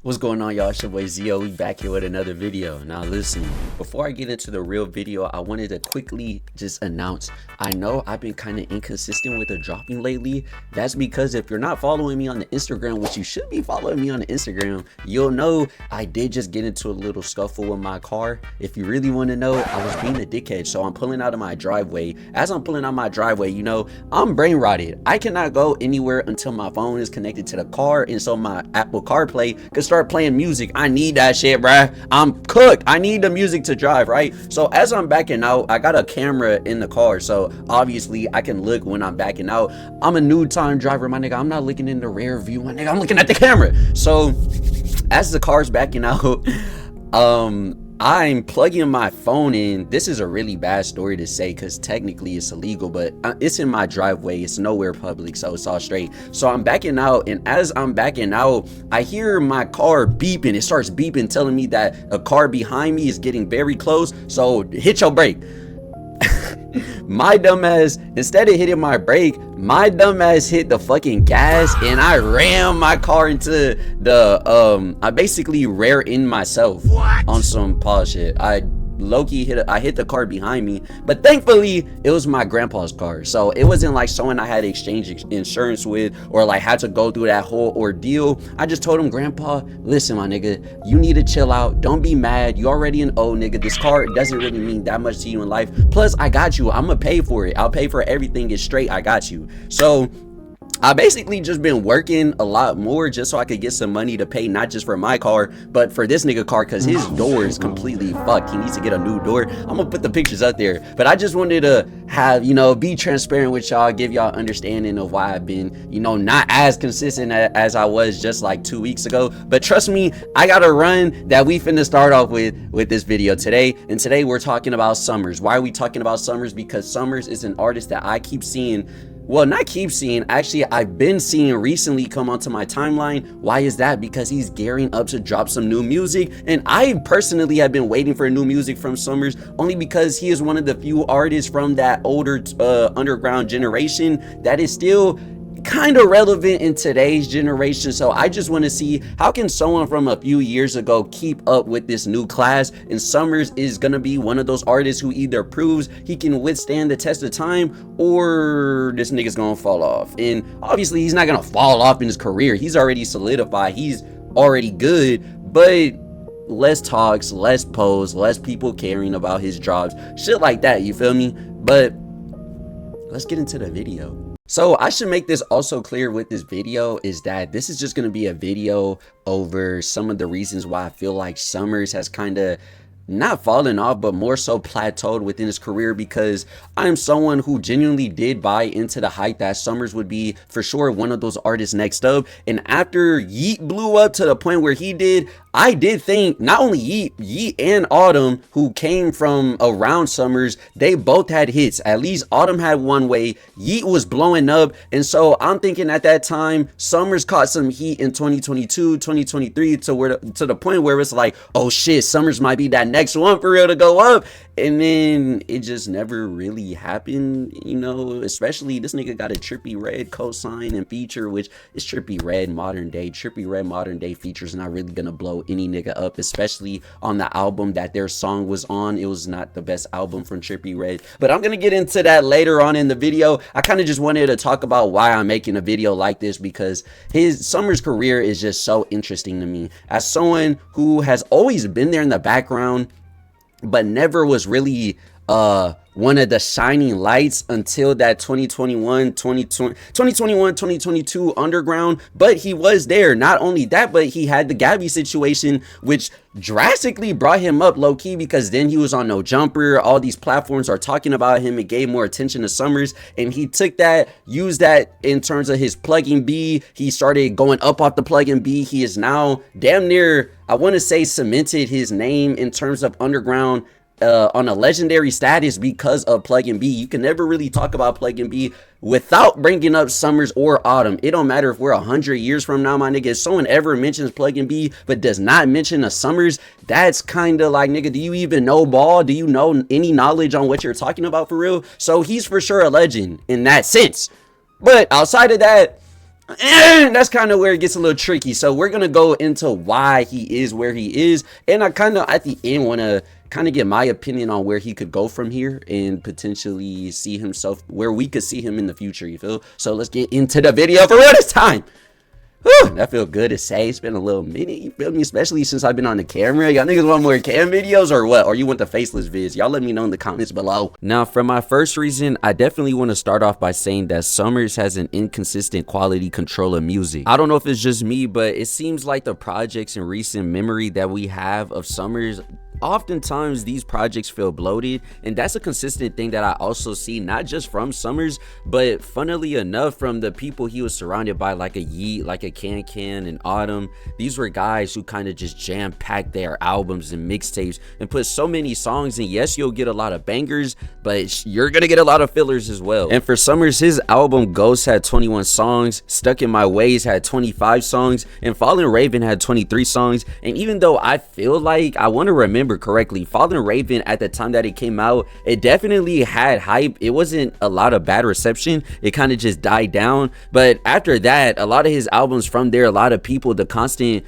What's going on, y'all? It's your boy Zio. We back here with another video. Now listen, before I get into the real video, I wanted to quickly just announce, I know I've been kind of inconsistent with the dropping lately. That's because if you're not following me on the Instagram, which you should be following me on the Instagram, you'll know I did just get into a little scuffle with my car. If you really want to know, I was being a dickhead. So I'm pulling out of my driveway. As I'm pulling out my driveway, you know, I'm brain rotted. I cannot go anywhere until my phone is connected to the car, and so my Apple CarPlay can start playing music. I need that shit, bruh. I'm cooked. I need the music to drive, right? So as I'm backing out, I got a camera in the car, so obviously I can look when I'm backing out. I'm a new time driver, my nigga. I'm not looking in the rear view, my nigga. I'm looking at the camera. So as the car's backing out, I'm plugging my phone in. This is a really bad story to say because technically it's illegal, but it's in my driveway. It's nowhere public, so it's all straight. So I'm backing out, and as I'm backing out, I hear my car beeping. It starts beeping, telling me that a car behind me is getting very close, so hit your brake. My dumbass, instead of hitting my brake, my dumbass hit the fucking gas, and I rammed my car into the I basically rear-ended myself on some pause shit. I low-key hit the car behind me, but thankfully it was my grandpa's car, so it wasn't like someone I had to exchange insurance with or like had to go through that whole ordeal. I just told him, Grandpa, listen, my nigga, you need to chill out. Don't be mad. You already an old nigga. This car doesn't really mean that much to you in life. Plus, I got you. I'm gonna pay for it. I'll pay for everything. It's straight. I got you. So I basically just been working a lot more just so I could get some money to pay not just for my car, but for this nigga car, because his door is completely fucked. He needs to get a new door. I'm gonna put the pictures up there, but I just wanted to have, you know, be transparent with y'all, give y'all understanding of why I've been, you know, not as consistent as I was just like 2 weeks ago. But trust me, I got a run that we finna start off with this video today. And today we're talking about Summrs. Why are we talking about Summrs? Because Summrs is an artist that I keep seeing, well, not keep seeing, actually I've been seeing recently come onto my timeline. Why is that? Because he's gearing up to drop some new music, and I personally have been waiting for new music from Summrs, only because he is one of the few artists from that older underground generation that is still kind of relevant in today's generation. So I just want to see, how can someone from a few years ago keep up with this new class? And Summrs is gonna be one of those artists who either proves he can withstand the test of time, or this nigga's gonna fall off. And obviously he's not gonna fall off in his career. He's already solidified. He's already good, but less talks, less posts, less people caring about his drops, shit like that, you feel me? But let's get into the video. So I should make this also clear with this video is that this is just going to be a video over some of the reasons why I feel like Summrs has kind of not fallen off, but more so plateaued within his career, because I'm someone who genuinely did buy into the hype that Summrs would be for sure one of those artists next up. And after Yeat blew up to the point where he did, I did think not only Yeat and Autumn, who came from around Summrs, they both had hits. At least Autumn had one way, Yeat was blowing up. And so I'm thinking at that time, Summrs caught some heat in 2022, 2023 to the point where it's like, oh shit, Summrs might be that next one for real to go up. And then it just never really happened, you know, especially this nigga got a Trippie Redd co-sign and feature, which is Trippie Redd modern day. Trippie Redd modern day features not really gonna blow any nigga up, especially on the album that their song was on. It was not the best album from Trippie Redd, but I'm gonna get into that later on in the video. I kind of just wanted to talk about why I'm making a video like this, because his Summrs career is just so interesting to me as someone who has always been there in the background but never was really one of the shining lights until that 2022 underground. But he was there. Not only that, but he had the Gabby situation, which drastically brought him up low-key, because then he was on No Jumper. All these platforms are talking about him. It gave more attention to Summrs, and he took that, used that in terms of his plug-in B. He started going up off the plug-in B. He is now damn near, I want to say, cemented his name in terms of underground on a legendary status because of Plug-in B. You can never really talk about Plug-in B without bringing up Summrs or Autumn. It don't matter if we're 100 years from now, my nigga. If someone ever mentions Plug-in B but does not mention a Summrs, that's kind of like, nigga, do you even know ball? Do you know any knowledge on what you're talking about for real? So he's for sure a legend in that sense. But outside of that, that's kind of where it gets a little tricky. So we're gonna go into why he is where he is, and I kind of at the end want to kind of get my opinion on where he could go from here and potentially see himself where we could see him in the future, you feel? So let's get into the video for real this time. Whew, that feel good to say. It's been a little minute, you feel me? Especially since I've been on the camera. Y'all niggas want more cam videos or what? Or you want the faceless vids? Y'all let me know in the comments below. Now, for my first reason, I definitely want to start off by saying that Summrs has an inconsistent quality control of music. I don't know if it's just me, but it seems like the projects in recent memory that we have of Summrs, oftentimes these projects feel bloated, and that's a consistent thing that I also see not just from Summrs, but funnily enough from the people he was surrounded by, like a Yeat, like a Kankan and Autumn. These were guys who kind of just jam-packed their albums and mixtapes and put so many songs, and yes, you'll get a lot of bangers, but you're gonna get a lot of fillers as well. And for Summrs, his album Ghost had 21 songs, Stuck in My Ways had 25 songs, and Fallen Raven had 23 songs. And even though I feel like, I want to remember correctly, Fallen Raven at the time that it came out, it definitely had hype. It wasn't a lot of bad reception, it kind of just died down. But after that, a lot of his albums from there, a lot of people, the constant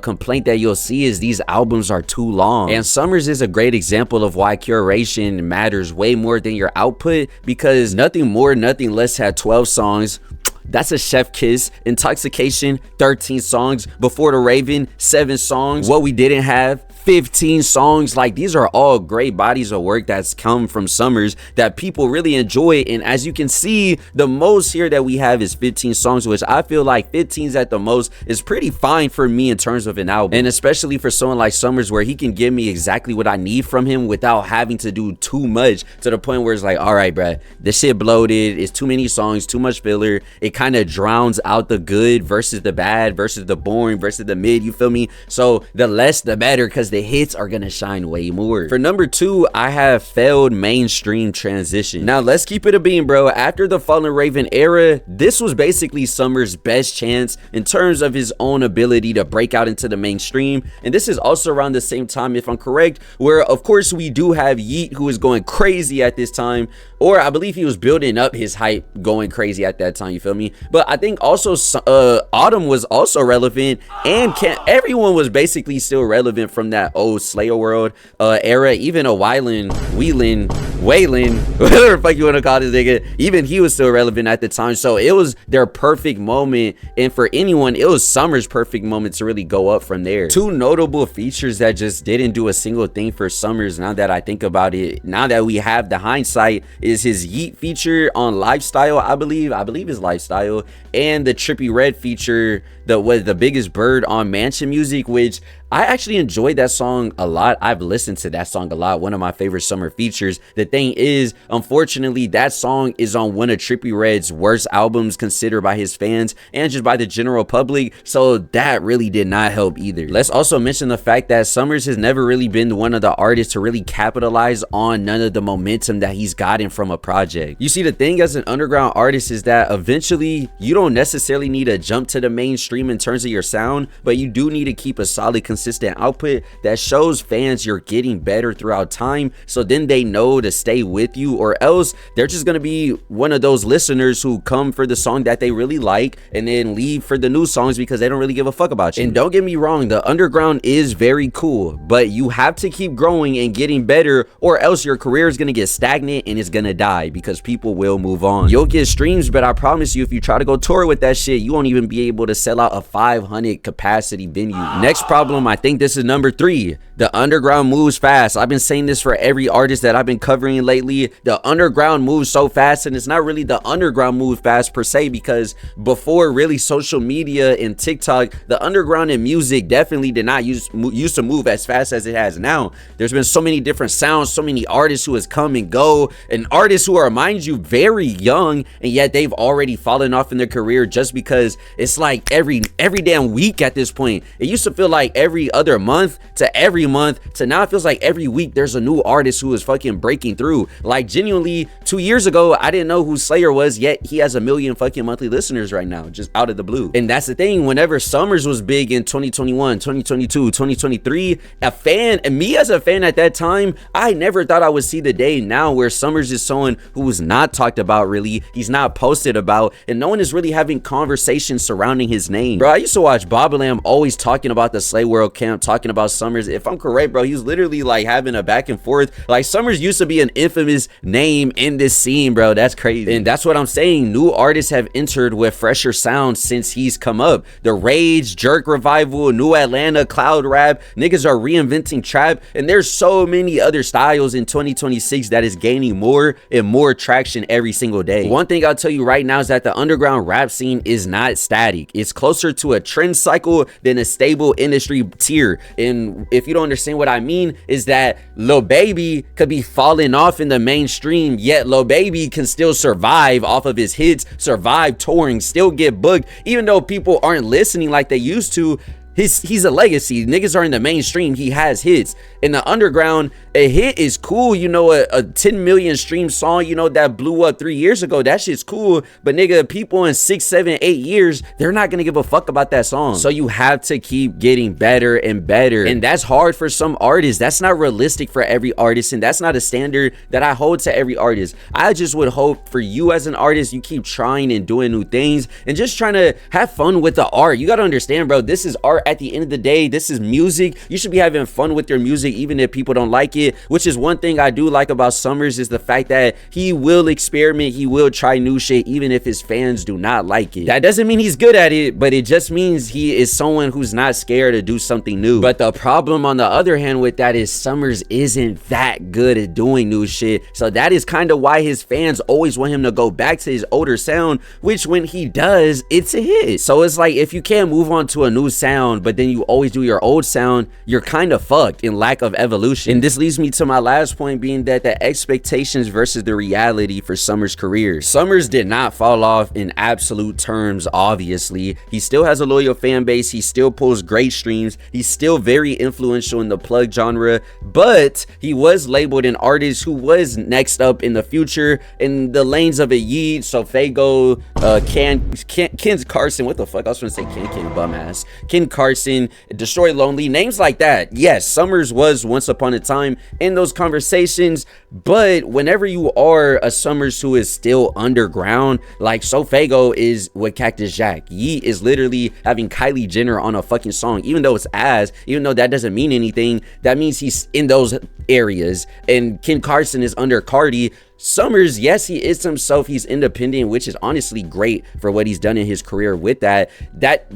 complaint that you'll see is these albums are too long. And Summrs is a great example of why curation matters way more than your output, because Nothing More Nothing Less had 12 songs. That's a chef kiss. Intoxication, 13 songs. Before the Raven, 7 songs. What We Didn't Have, 15 songs. Like, these are all great bodies of work that's come from Summrs that people really enjoy. And as you can see, the most here that we have is 15 songs, which I feel like 15s at the most is pretty fine for me in terms of an album. And especially for someone like Summrs, where he can give me exactly what I need from him without having to do too much, to the point where it's like, all right, bruh, this shit bloated, it's too many songs, too much filler. It kind of drowns out the good versus the bad versus the boring versus the mid, you feel me? So the less the better, because the hits are gonna shine way more. For number 2, I have Failed Mainstream Transition. Now let's keep it a beam, bro. After the Fallen Raven era, this was basically Summrs' best chance in terms of his own ability to break out into the mainstream. And this is also around the same time, if I'm correct, where of course we do have Yeat, who is going crazy at this time, or I believe he was building up his hype going crazy at that time, you feel me? But I think also Autumn was also relevant, and everyone was basically still relevant from that old Slayworld era. Even a Weiland, whatever the fuck you want to call this nigga, even he was still relevant at the time. So it was their perfect moment, and for anyone, it was Summrs' perfect moment to really go up from there. 2 notable features that just didn't do a single thing for Summrs, now that I think about it, now that we have the hindsight, is his Yeat feature on Lifestyle, I believe it's Lifestyle, and the Trippie Redd feature, the Biggest Bird on Mansion Music, which I actually enjoyed that song a lot. I've listened to that song a lot. One of my favorite Summr features. The thing is, unfortunately, that song is on one of Trippie Redd's worst albums considered by his fans and just by the general public. So that really did not help either. Let's also mention the fact that Summrs has never really been one of the artists to really capitalize on none of the momentum that he's gotten from a project. You see, the thing as an underground artist is that eventually you don't necessarily need to jump to the mainstream in terms of your sound, but you do need to keep a solid, consistent output that shows fans you're getting better throughout time, so then they know to stay with you, or else they're just gonna be one of those listeners who come for the song that they really like and then leave for the new songs because they don't really give a fuck about you. And don't get me wrong, the underground is very cool, but you have to keep growing and getting better, or else your career is gonna get stagnant and it's gonna die because people will move on. You'll get streams, but I promise you, if you try to go tour with that shit, you won't even be able to sell out a 500 capacity venue. Next problem, I think this is number 3. The underground moves fast. I've been saying this for every artist that I've been covering lately. The underground moves so fast, and it's not really the underground move fast per se, because before really social media and TikTok, the underground in music definitely did not used to move as fast as it has now. There's been so many different sounds, so many artists who has come and go, and artists who are, mind you, very young, and yet they've already fallen off in their career just because it's like every damn week at this point. It used to feel like every other month to every month to now it feels like every week there's a new artist who is fucking breaking through. Like genuinely 2 years ago, I didn't know who Slayer was, yet he has 1 million fucking monthly listeners right now, just out of the blue. And that's the thing, whenever Summrs was big in 2021, 2022, 2023, a fan, and me as a fan at that time, I never thought I would see the day now where Summrs is someone who was not talked about really, he's not posted about, and no one is really having conversations surrounding his name. Bro, I used to watch bobbalam always talking about the Slayworld camp, talking about Summrs. If I'm correct, bro, he was literally like having a back and forth. Like Summrs used to be an infamous name in this scene, bro. That's crazy. And that's what I'm saying. New artists have entered with fresher sounds since he's come up. The Rage, Jerk Revival, New Atlanta, Cloud Rap, niggas are reinventing trap, and there's so many other styles in 2026 that is gaining more and more traction every single day. One thing I'll tell you right now is that the underground rap scene is not static. It's closer to a trend cycle than a stable industry tier. And if you don't understand what I mean, is that Lil Baby could be falling off in the mainstream, yet Lil Baby can still survive off of his hits, survive touring, still get booked, even though people aren't listening like they used to. He's a legacy. Niggas are in the mainstream. He has hits. In the underground, a hit is cool. You know, a 10 million stream song, you know, that blew up 3 years ago. That shit's cool. But nigga, people in 6, 7, 8 years, they're not gonna give a fuck about that song. So you have to keep getting better and better. And that's hard for some artists. That's not realistic for every artist. And that's not a standard that I hold to every artist. I just would hope for you as an artist, you keep trying and doing new things and just trying to have fun with the art. You gotta understand, bro, this is art. At the end of the day, this is music. You should be having fun with your music even if people don't like it, which is one thing I do like about Summrs, is the fact that he will experiment, he will try new shit even if his fans do not like it. That doesn't mean he's good at it, but it just means he is someone who's not scared to do something new. But the problem on the other hand with that is Summrs isn't that good at doing new shit, so that is kind of why his fans always want him to go back to his older sound, which when he does, it's a hit. So it's like, if you can't move on to a new sound but then you always do your old sound, you're kind of fucked in lack of evolution. And this leads me to my last point, being that the expectations versus the reality for Summrs' career. Summrs did not fall off in absolute terms, obviously. He still has a loyal fan base, he still pulls great streams, he's still very influential in the plug genre, but he was labeled an artist who was next up in the future in the lanes of a Yeat, Sofaygo, Ken Carson, what the fuck, I was gonna say Kankan, bum ass, Ken Carson, Destroy Lonely, names like that. Yes, Summrs was once upon a time in those conversations, but whenever you are a Summrs who is still underground, like Sofaygo is with Cactus Jack, Yeat is literally having Kylie Jenner on a fucking song, even though it's ass, even though that doesn't mean anything, that means he's in those areas. And Ken Carson is under Cardi. Summrs, yes, he is himself, he's independent, which is honestly great for what he's done in his career. With that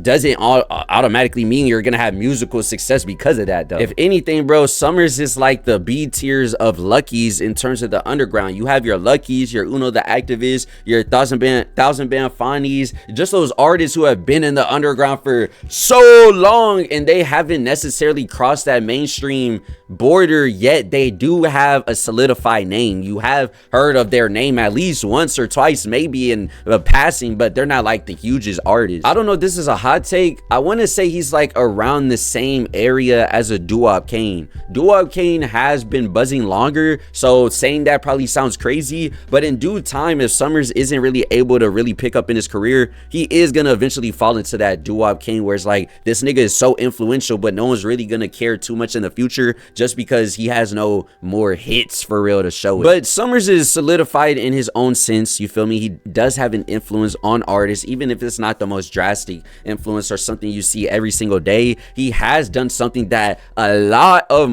doesn't automatically mean you're gonna have musical success because of that, though. If anything, bro, Summrs is like the B tiers of Luckies in terms of the underground. You have your Luckies, your Uno the Activist, your thousand band Fanies, just those artists who have been in the underground for so long and they haven't necessarily crossed that mainstream border yet. They do have a solidified name. You have heard of their name at least once or twice, maybe in passing, but they're not like the hugest artists. I don't know if this is a hot take. I want to say he's like around the same area as a Doo-Wop Kane. Doo-Wop Kane has been buzzing longer, so saying that probably sounds crazy, but in due time, if Summrs isn't really able to really pick up in his career, he is gonna eventually fall into that Doo-Wop Kane where it's like, this nigga is so influential, but no one's really gonna care too much in the future just because he has no more hits for real to show it. But Summrs is solidified in his own sense, you feel me? He does have an influence on artists, even if it's not the most drastic influence or something you see every single day. He has done something that a lot of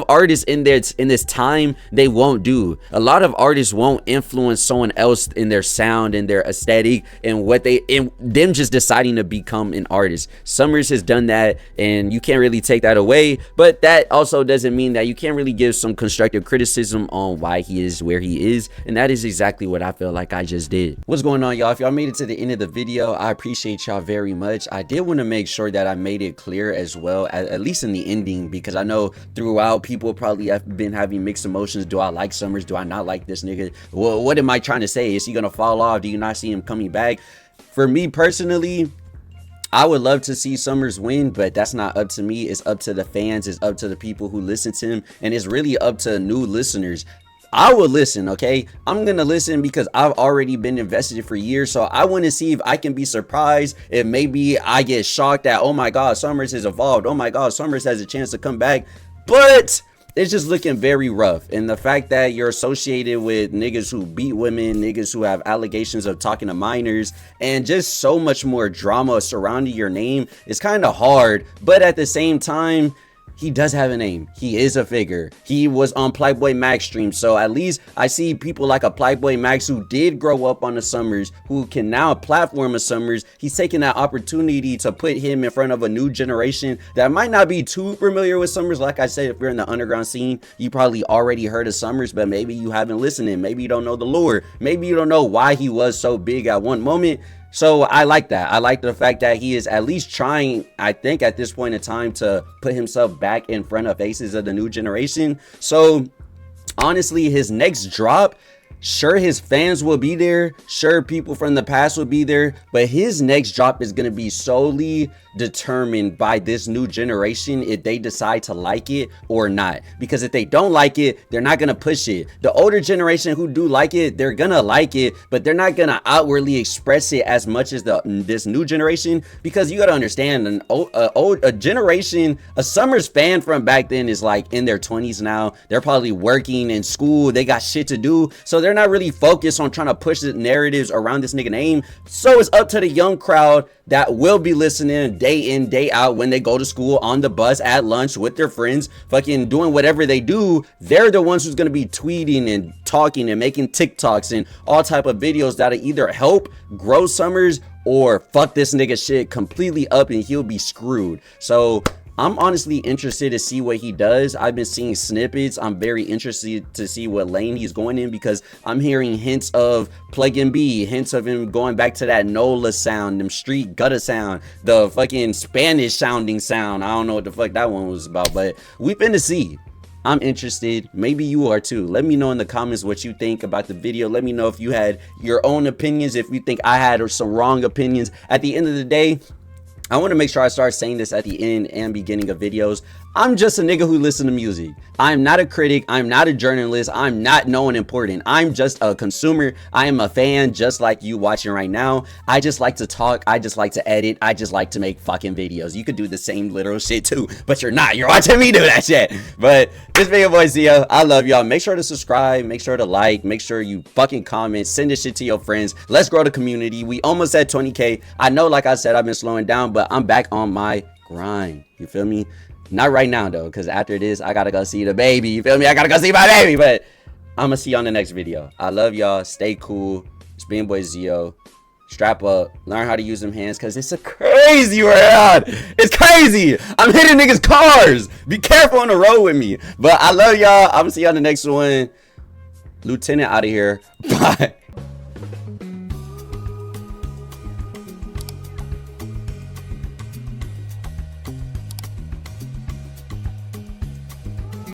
artists in this time, they won't do. A lot of artists won't influence someone else in their sound and their aesthetic and them just deciding to become an artist. Summrs has done that, and you can't really take that away, but that also doesn't mean that you can't really give some constructive criticism on why he is where he is, and that is exactly what I feel like I just did. What's going on, y'all? If y'all made it to the end of the video, I appreciate y'all very much. I did want to make sure that I made it clear as well, at least in the ending, because I know throughout people probably have been having mixed emotions. Do I like Summrs? Do I not like this nigga? Well, what am I trying to say? Is he gonna fall off? Do you not see him coming back? For me personally, I would love to see Summrs win, but that's not up to me. It's up to the fans. It's up to the people who listen to him. And it's really up to new listeners. I will listen, okay? I'm going to listen because I've already been invested for years. So I want to see if I can be surprised. If maybe I get shocked that, oh my God, Summrs has evolved. Oh my God, Summrs has a chance to come back. But it's just looking very rough. And the fact that you're associated with niggas who beat women, niggas who have allegations of talking to minors, and just so much more drama surrounding your name is kind of hard. But at the same time, he does have a name. He is a figure. He was on Playboy Max stream. So at least I see people like a Playboy Max who did grow up on the Summrs, who can now platform a Summrs. He's taking that opportunity to put him in front of a new generation that might not be too familiar with Summrs. Like I said, if you're in the underground scene, you probably already heard of Summrs, but maybe you haven't listened in. Maybe you don't know the lore. Maybe you don't know why he was so big at one moment. So I like that. I like the fact that he is at least trying, I think at this point in time, to put himself back in front of faces of the new generation. So honestly, his next drop, sure, his fans will be there. Sure, people from the past will be there. But his next drop is going to be solely determined by this new generation if they decide to like it or not. Because if they don't like it, they're not going to push it. The older generation who do like it, they're going to like it, but they're not going to outwardly express it as much as this new generation. Because you got to understand, a generation, a Summrs fan from back then is like in their 20s now. They're probably working in school. They got shit to do. So they're not really focused on trying to push the narratives around this nigga name. So it's up to the young crowd that will be listening day in, day out when they go to school, on the bus, at lunch, with their friends, fucking doing whatever they do. They're the ones who's going to be tweeting and talking and making TikToks and all type of videos that'll either help grow Summrs or fuck this nigga shit completely up and he'll be screwed. So I'm honestly interested to see what he does. I've been seeing snippets. I'm very interested to see what lane he's going in because I'm hearing hints of Plug B, hints of him going back to that NOLA sound, them street gutter sound, the fucking Spanish sounding sound. I don't know what the fuck that one was about, but we finna see. I'm interested. Maybe you are too. Let me know in the comments what you think about the video. Let me know if you had your own opinions, if you think I had some wrong opinions. At the end of the day, I want to make sure I start saying this at the end and beginning of videos. I'm just a nigga who listens to music. I'm not a critic. I'm not a journalist. I'm not no one important. I'm just a consumer. I am a fan just like you watching right now. I just like to talk. I just like to edit. I just like to make fucking videos. You could do the same literal shit too, but you're not. You're watching me do that shit. But this video boy Zio, I love y'all. Make sure to subscribe. Make sure to like. Make sure you fucking comment. Send this shit to your friends. Let's grow the community. We almost at 20K. I know, like I said, I've been slowing down, but I'm back on my grind. You feel me? Not right now though, because after this I gotta go see the baby. You feel me? I gotta go see my baby. But I'm gonna see you on the next video. I love y'all. Stay cool. It's been boy Zio. Strap up. Learn how to use them hands because it's a crazy world. It's crazy. I'm hitting niggas cars. Be careful on the road with me. But I love y'all. I'm gonna see you on the next one. Lieutenant out of here. Bye.